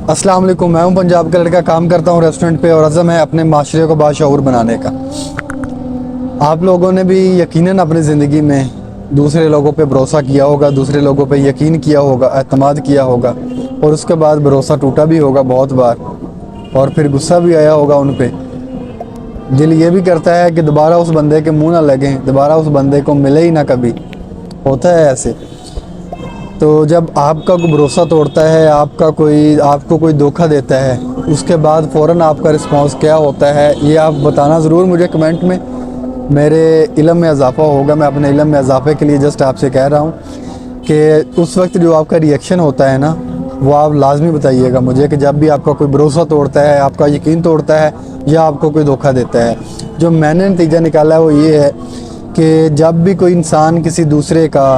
अस्सलाम वालेकुम। मैं हूं पंजाब का लड़का, काम करता हूं रेस्टोरेंट पे और अज़म है अपने माशरे को बाशऊर बनाने का। आप लोगों ने भी यकीनन अपनी ज़िंदगी में दूसरे लोगों पे भरोसा किया होगा, दूसरे लोगों पे यकीन किया होगा, एतमाद किया होगा और उसके बाद भरोसा टूटा भी होगा बहुत बार और फिर गुस्सा भी आया होगा उन पे। दिल ये भी करता है कि दोबारा उस बंदे के मुंह ना लगें, दोबारा उस बंदे को मिले ही ना कभी। होता है ऐसे। तो जब आपका कोई भरोसा तोड़ता है, आपको कोई धोखा देता है, उसके बाद फ़ौरन आपका रिस्पांस क्या होता है ये आप बताना ज़रूर मुझे कमेंट में। मेरे इल्म में इजाफ़ा होगा। मैं अपने इल्म में इजाफ़े के लिए जस्ट आपसे कह रहा हूँ कि उस वक्त जो आपका रिएक्शन होता है ना, वो आप लाजमी बताइएगा मुझे कि जब भी आपका कोई भरोसा तोड़ता है, आपका यकीन तोड़ता है या आपको कोई धोखा देता है। जो मैंने नतीजा निकाला है वो ये है कि जब भी कोई इंसान किसी दूसरे का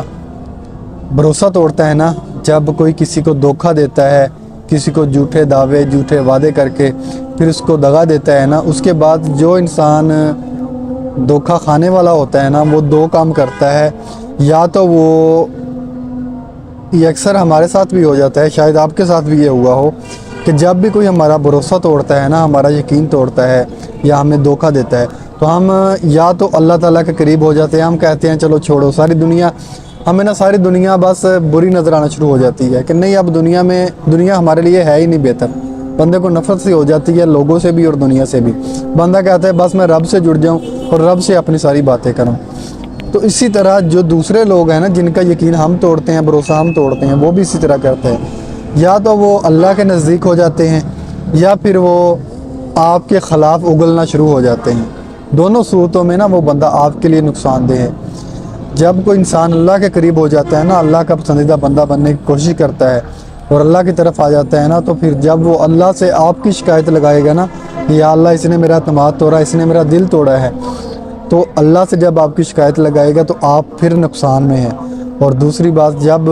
भरोसा तोड़ता है ना, जब कोई किसी को धोखा देता है, किसी को झूठे दावे, झूठे वादे करके फिर उसको दगा देता है ना, उसके बाद जो इंसान धोखा खाने वाला होता है ना, वो दो काम करता है। या तो वो, ये अक्सर हमारे साथ भी हो जाता है, शायद आपके साथ भी ये हुआ हो कि जब भी कोई हमारा भरोसा तोड़ता है ना, हमारा यकीन तोड़ता है या हमें धोखा देता है, तो हम या तो अल्लाह ताला के करीब हो जाते हैं। हम कहते हैं चलो छोड़ो, सारी दुनिया बस बुरी नज़र आना शुरू हो जाती है कि नहीं, अब दुनिया हमारे लिए है ही नहीं बेहतर। बंदे को नफरत सी हो जाती है लोगों से भी और दुनिया से भी। बंदा कहता है बस मैं रब से जुड़ जाऊं और रब से अपनी सारी बातें करूं। तो इसी तरह जो दूसरे लोग हैं ना, जिनका यकीन हम तोड़ते हैं, भरोसा हम तोड़ते हैं, वो भी इसी तरह करते हैं। या तो वो अल्लाह के नज़दीक हो जाते हैं या फिर वो आपके ख़िलाफ़ उगलना शुरू हो जाते हैं। दोनों सूरतों में ना वो बंदा आपके लिए नुकसानदेह है। जब कोई इंसान अल्लाह के करीब हो जाता है ना, अल्लाह का पसंदीदा बंदा बनने की कोशिश करता है और अल्लाह की तरफ आ जाता है ना, तो फिर जब वो अल्लाह से आपकी शिकायत लगाएगा ना, या अल्लाह इसने मेरा एतमाद तोड़ा, इसने मेरा दिल तोड़ा है, तो अल्लाह से जब आपकी शिकायत लगाएगा तो आप फिर नुकसान में हैं। और दूसरी बात, जब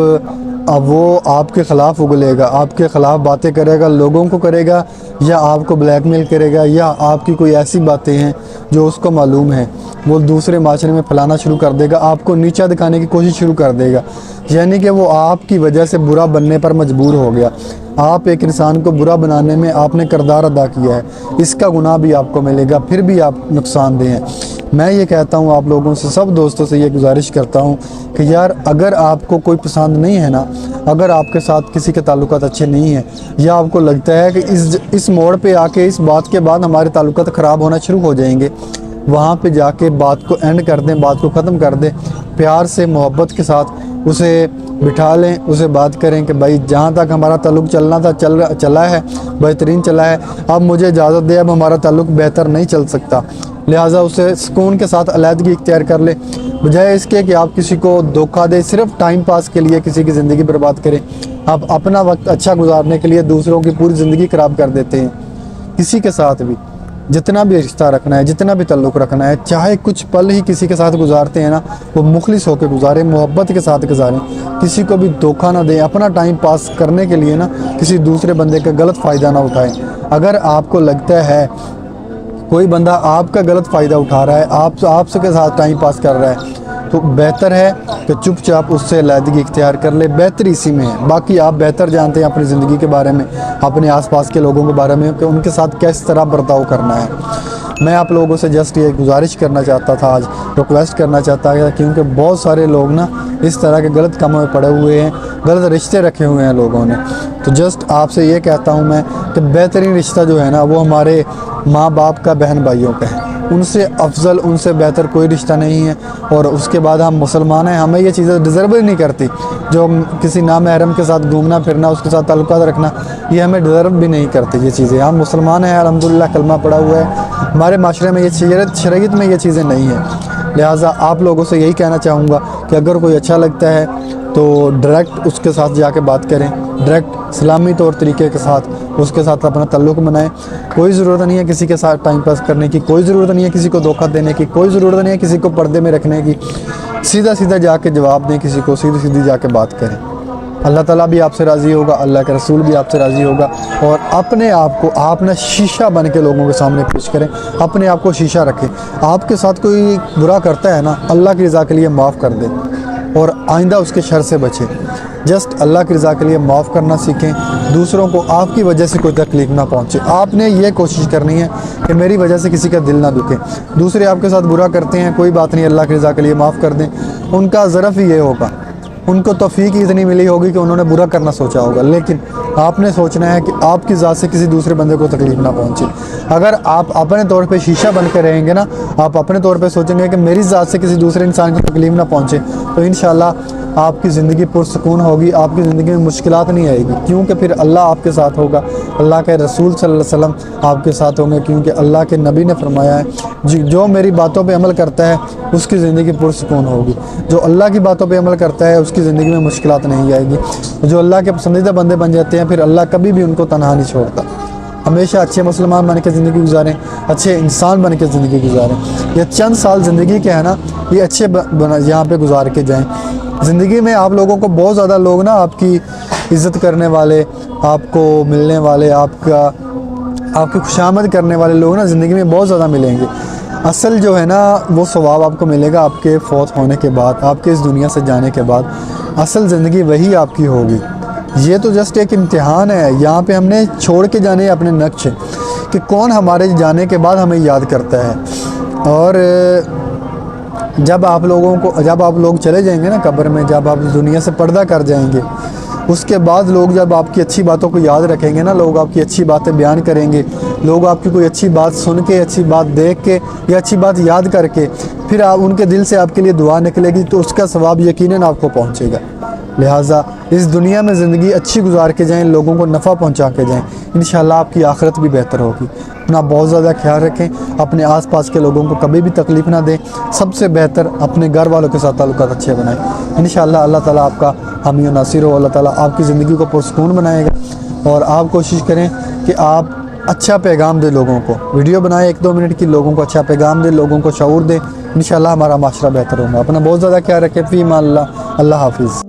वो आपके ख़िलाफ़ उगलेगा, आपके ख़िलाफ़ बातें करेगा, लोगों को करेगा या आपको ब्लैकमेल करेगा, या आपकी कोई ऐसी बातें हैं जो उसको मालूम है, वो दूसरे माशरे में फैलाना शुरू कर देगा, आपको नीचा दिखाने की कोशिश शुरू कर देगा। यानी कि वो आपकी वजह से बुरा बनने पर मजबूर हो गया। आप एक इंसान को बुरा बनाने में आपने किरदार अदा किया है, इसका गुनाह भी आपको मिलेगा, फिर भी आप नुकसानदेह हैं। मैं ये कहता हूँ आप लोगों से, सब दोस्तों से ये गुजारिश करता हूँ कि यार, अगर आपको कोई पसंद नहीं है ना, अगर आपके साथ किसी के ताल्लुकात अच्छे नहीं हैं, या आपको लगता है कि इस मोड़ पे आके, इस बात के बाद हमारे ताल्लुकात ख़राब होना शुरू हो जाएंगे, वहाँ पे जाके बात को एंड कर दें, बात को ख़त्म कर दें। प्यार से, मोहब्बत के साथ उसे बिठा लें, उसे बात करें कि भाई जहाँ तक हमारा ताल्लुक़ चलना था चला है, बेहतरीन चला है, अब मुझे इजाज़त दे, अब हमारा ताल्लुक़ बेहतर नहीं चल सकता। लिहाजा उसे सुकून के साथ अलहदगी इख्तियार कर ले, बजाय इसके कि आप किसी को धोखा दें, सिर्फ टाइम पास के लिए किसी की ज़िंदगी बर्बाद करें। आप अपना वक्त अच्छा गुजारने के लिए दूसरों की पूरी ज़िंदगी ख़राब कर देते हैं। किसी के साथ भी जितना भी रिश्ता रखना है, जितना भी ताल्लुक़ रखना है, चाहे कुछ पल ही किसी के साथ गुजारते हैं ना, वो मुखलिस होकर गुजारें, मोहब्बत के साथ गुजारें, किसी को भी धोखा ना दें। अपना टाइम पास करने के लिए ना किसी दूसरे बंदे का गलत फ़ायदा ना उठाएं। अगर आपको लगता है कोई बंदा आपका गलत फ़ायदा उठा रहा है, आपसे के साथ टाइम पास कर रहा है, तो बेहतर है कि चुपचाप उससे अलहदगी इख्तियार कर ले। बेहतर इसी में है। बाकी आप बेहतर जानते हैं अपनी ज़िंदगी के बारे में, अपने आसपास के लोगों के बारे में, कि उनके साथ किस तरह बर्ताव करना है। मैं आप लोगों से जस्ट ये गुजारिश करना चाहता था, आज रिक्वेस्ट करना चाहता था, क्योंकि बहुत सारे लोग ना इस तरह के गलत कामों में पड़े हुए हैं, गलत रिश्ते रखे हुए हैं लोगों ने। तो जस्ट आपसे ये कहता हूँ मैं कि बेहतरीन रिश्ता जो है ना, वो हमारे माँ बाप का, बहन भाइयों का है। उनसे अफजल, उनसे बेहतर कोई रिश्ता नहीं है। और उसके बाद हम मुसलमान हैं, हमें ये चीज़ें डिज़र्व ही नहीं करती। जो किसी नामहरम के साथ घूमना फिरना, उसके साथ ताल्लुकात रखना, ये हमें डिज़र्व भी नहीं करती ये चीज़ें। हम मुसलमान हैं, अल्हम्दुलिल्लाह कलमा पड़ा हुआ है, हमारे माशरे में ये शरीयत में ये चीज़ें नहीं हैं। लिहाजा आप लोगों से यही कहना चाहूँगा कि अगर कोई अच्छा लगता है तो डायरेक्ट उसके साथ जाके बात करें, डायरेक्ट इस्लामी तौर तरीके के साथ उसके साथ अपना ताल्लुक़ बनाएं। कोई ज़रूरत नहीं है किसी के साथ टाइम पास करने की, कोई ज़रूरत नहीं है किसी को धोखा देने की, कोई ज़रूरत नहीं है किसी को पर्दे में रखने की। सीधा सीधा जाके जवाब दें किसी को, सीधी सीधी जाके बात करें। अल्लाह ताला भी आपसे राज़ी होगा, अल्लाह के रसूल भी आपसे राज़ी होगा। और अपने आप को आप ना शीशा बन के लोगों के सामने पेश करें, अपने आप को शीशा रखें। आपके साथ कोई बुरा करता है ना, अल्लाह की रज़ा के लिए माफ़ कर दें और आइंदा उसके शर से बचें। جسٹ اللہ کی رضا کے لیے معاف کرنا سیکھیں، دوسروں کو آپ کی وجہ سے کوئی تکلیف نہ پہنچے۔ آپ نے یہ کوشش کرنی ہے کہ میری وجہ سے کسی کا دل نہ دکھے۔ دوسرے آپ کے ساتھ برا کرتے ہیں، کوئی بات نہیں، اللہ کی رضا کے لیے معاف کر دیں، ان کا ظرف ہی یہ ہوگا، ان کو توفیق ہی اتنی ملی ہوگی کہ انہوں نے برا کرنا سوچا ہوگا، لیکن آپ نے سوچنا ہے کہ آپ کی ذات سے کسی دوسرے بندے کو تکلیف نہ پہنچے۔ اگر آپ اپنے طور پہ شیشہ بن کے رہیں گے نا، آپ اپنے طور پہ سوچیں گے کہ میری ذات سے کسی دوسرے انسان کو تکلیف نہ پہنچے، تو انشاءاللہ آپ کی زندگی پرسکون ہوگی، آپ کی زندگی میں مشکلات نہیں آئے گی، کیونکہ پھر اللہ آپ کے ساتھ ہوگا، اللہ کے رسول صلی اللہ علیہ وسلم آپ کے ساتھ ہوں گے، کیونکہ اللہ کے نبی نے فرمایا ہے جو میری باتوں پہ عمل کرتا ہے اس کی زندگی پرسکون ہوگی، جو اللہ کی باتوں پہ عمل کرتا ہے اس کی زندگی میں مشکلات نہیں آئے گی، جو اللہ کے پسندیدہ بندے بن جاتے ہیں پھر اللہ کبھی بھی ان کو تنہا نہیں چھوڑتا۔ ہمیشہ اچھے مسلمان بن کے زندگی گزاریں، اچھے انسان بن کے زندگی گزاریں۔ یہ چند سال زندگی کے ہیں نا، یہ اچھے یہاں پہ گزار کے جائیں۔ زندگی میں آپ لوگوں کو بہت زیادہ لوگ نا آپ کی عزت کرنے والے، آپ کو ملنے والے، آپ کی خوشامد کرنے والے لوگ نا زندگی میں بہت زیادہ ملیں گے۔ اصل جو ہے نا وہ ثواب آپ کو ملے گا آپ کے فوت ہونے کے بعد، آپ کے اس دنیا سے جانے کے بعد، اصل زندگی وہی آپ کی ہوگی۔ یہ تو جسٹ ایک امتحان ہے، یہاں پہ ہم نے چھوڑ کے جانے ہیں اپنے نقش کہ کون ہمارے جانے کے بعد ہمیں یاد کرتا ہے۔ اور جب آپ لوگ چلے جائیں گے نا قبر میں، جب آپ دنیا سے پردہ کر جائیں گے، اس کے بعد لوگ جب آپ کی اچھی باتوں کو یاد رکھیں گے نا، لوگ آپ کی اچھی باتیں بیان کریں گے، لوگ آپ کی کوئی اچھی بات سن کے، اچھی بات دیکھ کے یا اچھی بات یاد کر کے پھر آپ ان کے دل سے آپ کے لیے دعا نکلے گی، تو اس کا ثواب یقیناً آپ کو پہنچے گا۔ لہٰذا اس دنیا میں زندگی اچھی گزار کے جائیں، لوگوں کو نفع پہنچا کے جائیں، انشاءاللہ آپ کی آخرت بھی بہتر ہوگی۔ اپنا بہت زیادہ خیال رکھیں، اپنے آس پاس کے لوگوں کو کبھی بھی تکلیف نہ دیں، سب سے بہتر اپنے گھر والوں کے ساتھ تعلقات اچھے بنائیں۔ انشاءاللہ اللہ تعالیٰ آپ کا حامی و ناصر ہو، اللہ تعالیٰ آپ کی زندگی کو پرسکون بنائے گا۔ اور آپ کوشش کریں کہ آپ اچھا پیغام دیں لوگوں کو، ویڈیو بنائیں 1-2 منٹ کی، لوگوں کو اچھا پیغام دیں، لوگوں کو شعور دیں، انشاءاللہ ہمارا معاشرہ بہتر ہوگا۔ اپنا بہت زیادہ خیال رکھیں، فی امان اللہ، اللہ حافظ۔